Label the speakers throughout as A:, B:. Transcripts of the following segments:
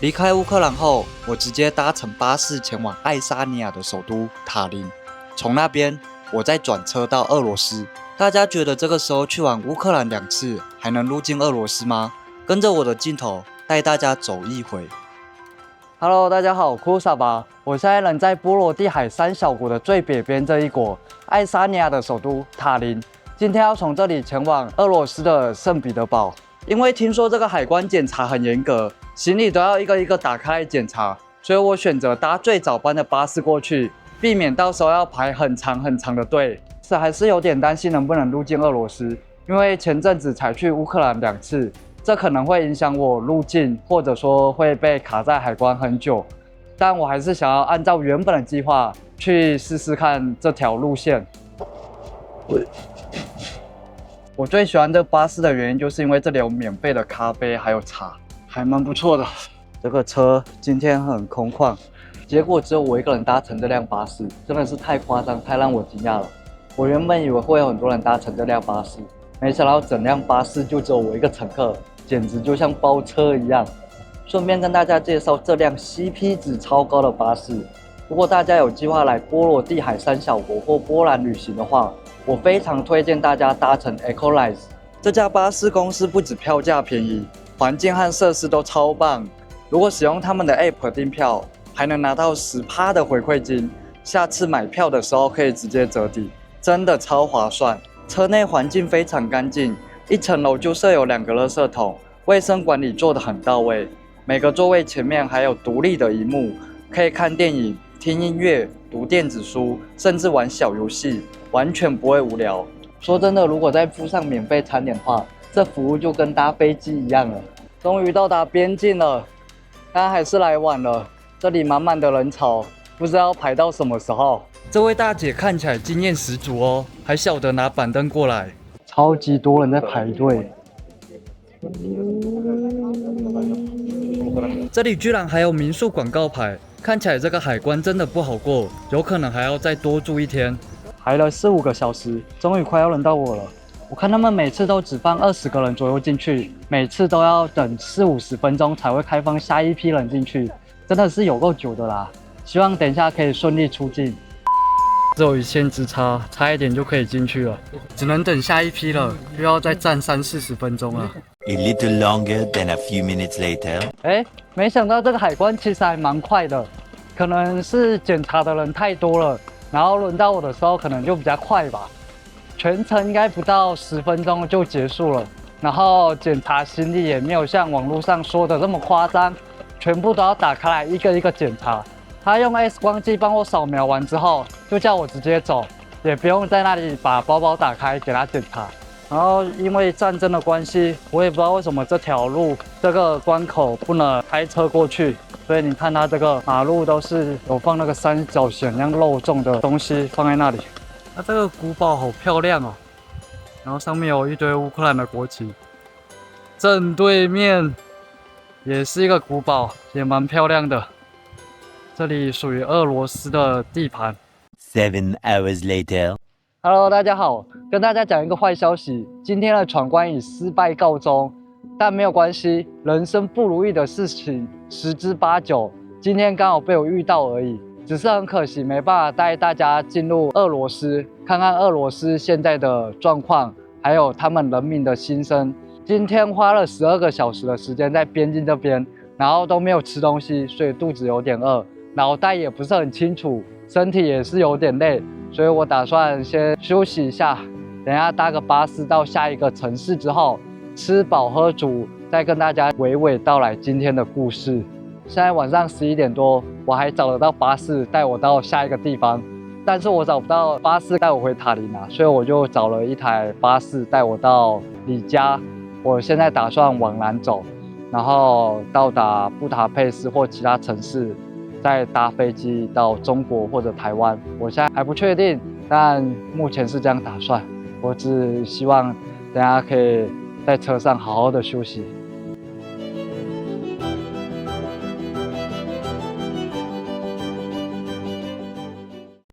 A: 离开乌克兰后，我直接搭乘巴士前往爱沙尼亚的首都塔林，从那边我再转车到俄罗斯。大家觉得这个时候去完乌克兰2次，还能入境俄罗斯吗？跟着我的镜头带大家走一回。Hello， 大家好，我库萨巴，我现在人在波罗的海3小国的最北边这一国，爱沙尼亚的首都塔林。今天要从这里前往俄罗斯的圣彼得堡，因为听说这个海关检查很严格，行李都要一个一个打开来检查，所以我选择搭最早班的巴士过去，避免到时候要排很长很长的队。是还是有点担心能不能入境俄罗斯，因为前阵子才去乌克兰2次。这可能会影响我入境，或者说会被卡在海关很久，但我还是想要按照原本的计划去试试看这条路线。我最喜欢这巴士的原因，就是因为这里有免费的咖啡还有茶，还蛮不错的。这个车今天很空旷，结果只有我一个人搭乘这辆巴士，真的是太夸张，太让我惊讶了。我原本以为会有很多人搭乘这辆巴士，没想到整辆巴士就只有我一个乘客。简直就像包车一样。顺便跟大家介绍这辆 CP 值超高的巴士。如果大家有计划来波罗的海3小国或波兰旅行的话，我非常推荐大家搭乘 Ecolize。这家巴士公司不止票价便宜，环境和设施都超棒。如果使用他们的 App 订票，还能拿到10%的回馈金，下次买票的时候可以直接折抵，真的超划算。车内环境非常干净。1层楼就设有2个垃圾桶，卫生管理做得很到位。每个座位前面还有独立的萤幕，可以看电影、听音乐、读电子书，甚至玩小游戏，完全不会无聊。说真的，如果再附上免费餐点的话，这服务就跟搭飞机一样了。终于到达边境了，但还是来晚了，这里满满的人潮，不知道排到什么时候。这位大姐看起来经验十足哦，还晓得拿板凳过来。超级多人在排队，这里居然还有民宿广告牌，看起来这个海关真的不好过，有可能还要再多住1天。排了4、5个小时，终于快要轮到我了。我看他们每次都只放20个人左右进去，每次都要等40、50分钟才会开放下一批人进去，真的是有够久的啦。希望等一下可以顺利出境。只有1线之差，差一点就可以进去了，只能等下一批了，又要再站30、40分钟了。
B: A little longer than a few minutes later.
A: 没想到这个海关其实还蛮快的，可能是检查的人太多了，然后轮到我的时候可能就比较快吧。全程应该不到10分钟就结束了，然后检查行李也没有像网络上说的这么夸张，全部都要打开来一个一个检查。他用 X 光机帮我扫描完之后，就叫我直接走，也不用在那里把包包打开给他检查。然后因为战争的关系，我也不知道为什么这条路这个关口不能开车过去，所以你看它这个马路都是有放那个三角形一样肉粽的东西放在那里。它这个古堡好漂亮哦，然后上面有一堆乌克兰的国旗，正对面也是一个古堡，也蛮漂亮的。这里属于俄罗斯的地盘。
B: 7 hours later.
A: Hello， 大家好，跟大家讲一个坏消息，今天的闯关以失败告终，但没有关系，人生不如意的事情10之8九，今天刚好被我遇到而已，只是很可惜没办法带大家进入俄罗斯，看看俄罗斯现在的状况，还有他们人民的心声。今天花了12个小时的时间在边境这边，然后都没有吃东西，所以肚子有点饿。脑袋也不是很清楚，身体也是有点累，所以我打算先休息一下，等一下搭个巴士到下一个城市之后，吃饱喝足，再跟大家娓娓道来今天的故事。现在晚上11点多，我还找得到巴士带我到下一个地方，但是我找不到巴士带我回塔林啊，所以我就找了一台巴士带我到里加。我现在打算往南走，然后到达布达佩斯或其他城市，再搭飞机到中国或者台湾，我现在还不确定，但目前是这样打算。我只希望等下可以在车上好好的休息。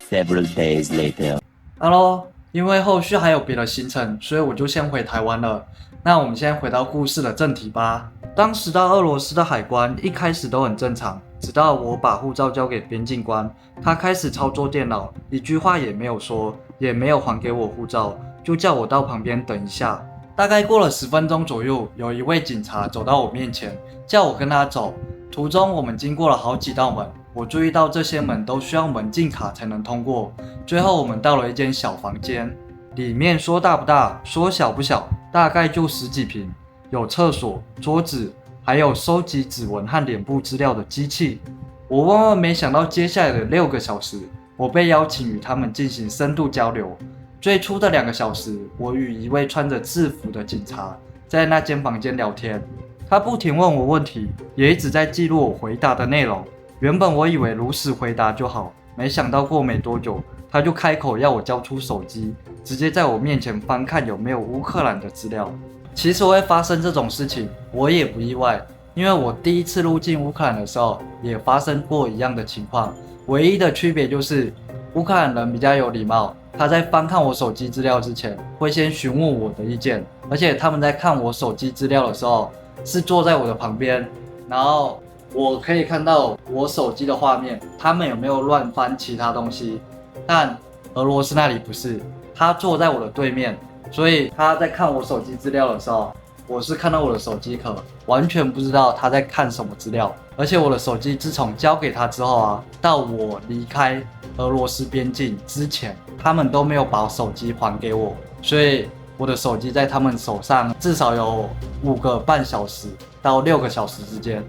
B: Several days later.
A: Hello， 因为后续还有别的行程，所以我就先回台湾了。那我们先回到故事的正题吧。当时到俄罗斯的海关一开始都很正常，直到我把护照交给边境官，他开始操作电脑，一句话也没有说，也没有还给我护照，就叫我到旁边等一下。大概过了10分钟左右，有一位警察走到我面前，叫我跟他走。途中我们经过了好几道门，我注意到这些门都需要门禁卡才能通过。最后我们到了一间小房间，里面说大不大，说小不小，大概就10几平。有厕所、桌子，还有收集指纹和脸部资料的机器。我万万没想到，接下来的6个小时，我被邀请与他们进行深度交流。最初的2个小时，我与一位穿着制服的警察在那间房间聊天，他不停问我问题，也一直在记录我回答的内容。原本我以为如实回答就好，没想到过没多久，他就开口要我交出手机，直接在我面前翻看有没有乌克兰的资料。其实会发生这种事情，我也不意外，因为我第一次入境乌克兰的时候，也发生过一样的情况。唯一的区别就是，乌克兰人比较有礼貌，他在翻看我手机资料之前，会先询问我的意见，而且他们在看我手机资料的时候，是坐在我的旁边，然后我可以看到我手机的画面，他们有没有乱翻其他东西。但俄罗斯那里不是，他坐在我的对面。所以他在看我手机资料的时候，我是看到我的手机壳，完全不知道他在看什么资料。而且我的手机自从交给他之后啊，到我离开俄罗斯边境之前，他们都没有把手机还给我。所以我的手机在他们手上至少有5个半小时到6个小时之间，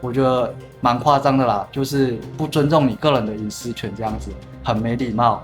A: 我觉得蛮夸张的啦，就是不尊重你个人的隐私权，这样子很没礼貌。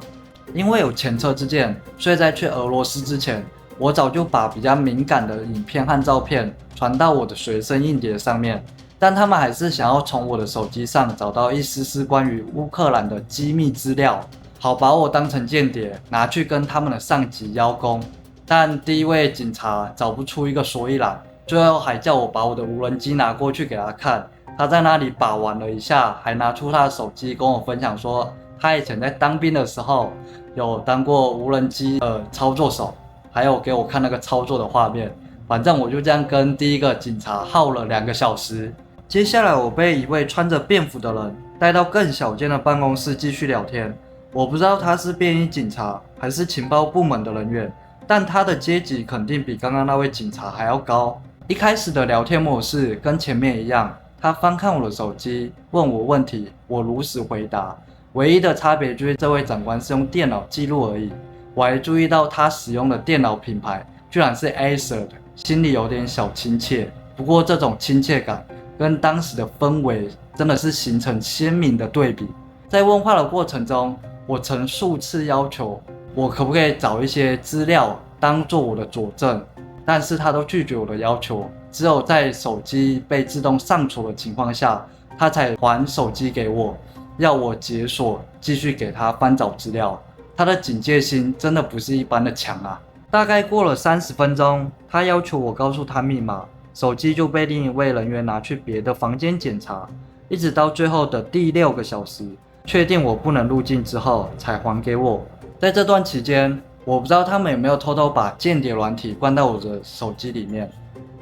A: 因为有前车之鉴，所以在去俄罗斯之前，我早就把比较敏感的影片和照片传到我的随身硬碟上面，但他们还是想要从我的手机上找到一丝丝关于乌克兰的机密资料，好把我当成间谍拿去跟他们的上级邀功。但第一位警察找不出一个所以然，最后还叫我把我的无人机拿过去给他看，他在那里把玩了一下，还拿出他的手机跟我分享说，他以前在当兵的时候有当过无人机操作手，还有给我看那个操作的画面。反正我就这样跟第一个警察耗了2个小时。接下来我被一位穿着便服的人带到更小间的办公室继续聊天。我不知道他是便衣警察还是情报部门的人员，但他的阶级肯定比刚刚那位警察还要高。一开始的聊天模式跟前面一样，他翻看我的手机，问我问题，我如实回答。唯一的差别就是这位长官是用电脑记录而已。我还注意到他使用的电脑品牌居然是 Acer 的，心里有点小亲切。不过这种亲切感跟当时的氛围真的是形成鲜明的对比。在问话的过程中，我曾数次要求我可不可以找一些资料当做我的佐证，但是他都拒绝我的要求。只有在手机被自动上锁的情况下，他才还手机给我，要我解锁继续给他翻找资料。他的警戒心真的不是一般的强啊。大概过了30分钟，他要求我告诉他密码，手机就被另一位人员拿去别的房间检查，一直到最后的第6个小时，确定我不能入境之后才还给我。在这段期间，我不知道他们有没有偷偷把间谍软体灌到我的手机里面，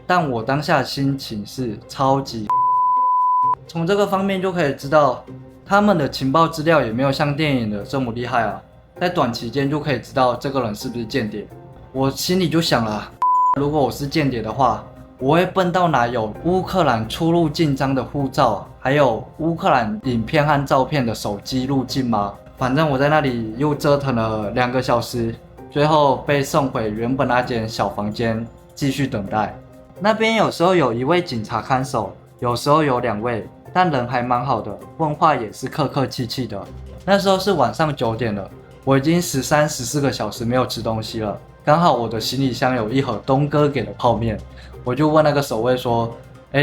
A: 但我当下的心情是超级从这个方面就可以知道，他们的情报资料也没有像电影的这么厉害啊，在短期间就可以知道这个人是不是间谍。我心里就想了，如果我是间谍的话，我会笨到哪有乌克兰出入境章的护照，还有乌克兰影片和照片的手机入境吗？反正我在那里又折腾了2个小时，最后被送回原本那间小房间继续等待。那边有时候有1位警察看守，有时候有2位，但人还蛮好的，问话也是客客气气的。那时候是晚上9点了，我已经13、14个小时没有吃东西了。刚好我的行李箱有一盒东哥给的泡面，我就问那个守卫说，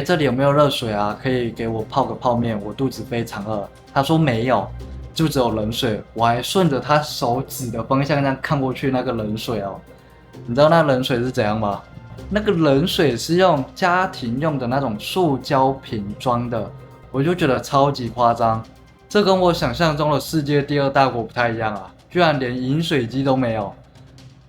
A: 这里有没有热水啊？可以给我泡个泡面，我肚子非常饿。他说没有，就只有冷水。我还顺着他手指的方向这样看过去，那个冷水哦，你知道那冷水是怎样吗？那个冷水是用家庭用的那种塑胶瓶装的，我就觉得超级夸张。这跟我想象中的世界第2大国不太一样啊，居然连饮水机都没有。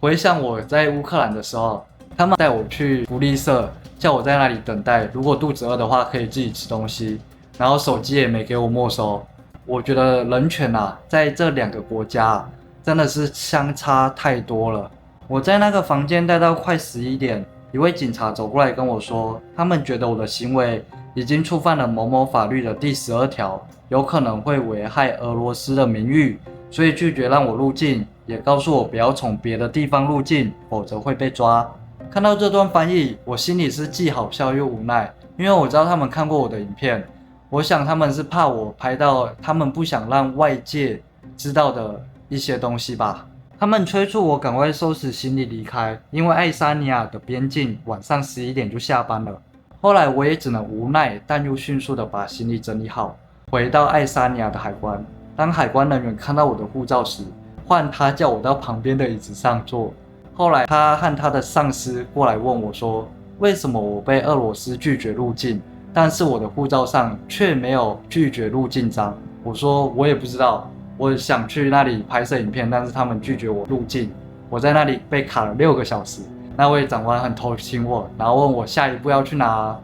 A: 回想我在乌克兰的时候，他们带我去福利社，叫我在那里等待，如果肚子饿的话可以自己吃东西，然后手机也没给我没收。我觉得人权啊，在这2个国家真的是相差太多了。我在那个房间待到快11点，一位警察走过来跟我说，他们觉得我的行为已经触犯了某某法律的第12条，有可能会危害俄罗斯的名誉，所以拒绝让我入境，也告诉我不要从别的地方入境，否则会被抓。看到这段翻译，我心里是既好笑又无奈，因为我知道他们看过我的影片，我想他们是怕我拍到他们不想让外界知道的一些东西吧。他们催促我赶快收拾行李离开，因为爱沙尼亚的边境晚上11点就下班了。后来我也只能无奈但又迅速的把行李整理好，回到爱沙尼亚的海关。当海关人员看到我的护照时，换他叫我到旁边的椅子上坐。后来他和他的上司过来问我说，为什么我被俄罗斯拒绝入境，但是我的护照上却没有拒绝入境章。我说我也不知道，我想去那里拍摄影片，但是他们拒绝我入境。我在那里被卡了6个小时。那位长官很同情我，然后问我下一步要去哪。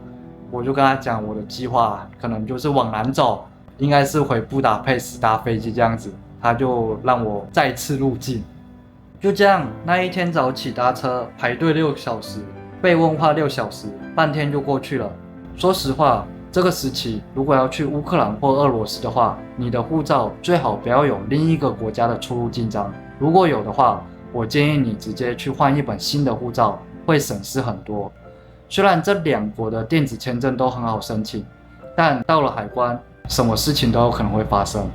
A: 我就跟他讲我的计划可能就是往南走，应该是回布达佩斯搭飞机这样子。他就让我再次入境。就这样，那一天早起搭车排队6小时，被问话6小时，半天就过去了。说实话，这个时期如果要去乌克兰或俄罗斯的话，你的护照最好不要有另一个国家的出入境章，如果有的话，我建议你直接去换一本新的护照，会省事很多。虽然这2国的电子签证都很好申请，但到了海关，什么事情都有可能会发生。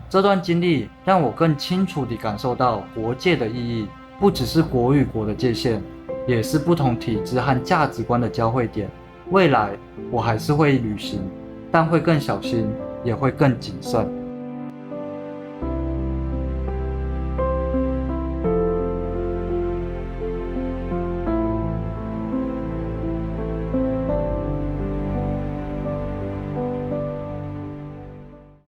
A: 这段经历让我更清楚地感受到国界的意义，不只是国与国的界限，也是不同体制和价值观的交汇点。未来我还是会旅行，但会更小心，也会更谨慎。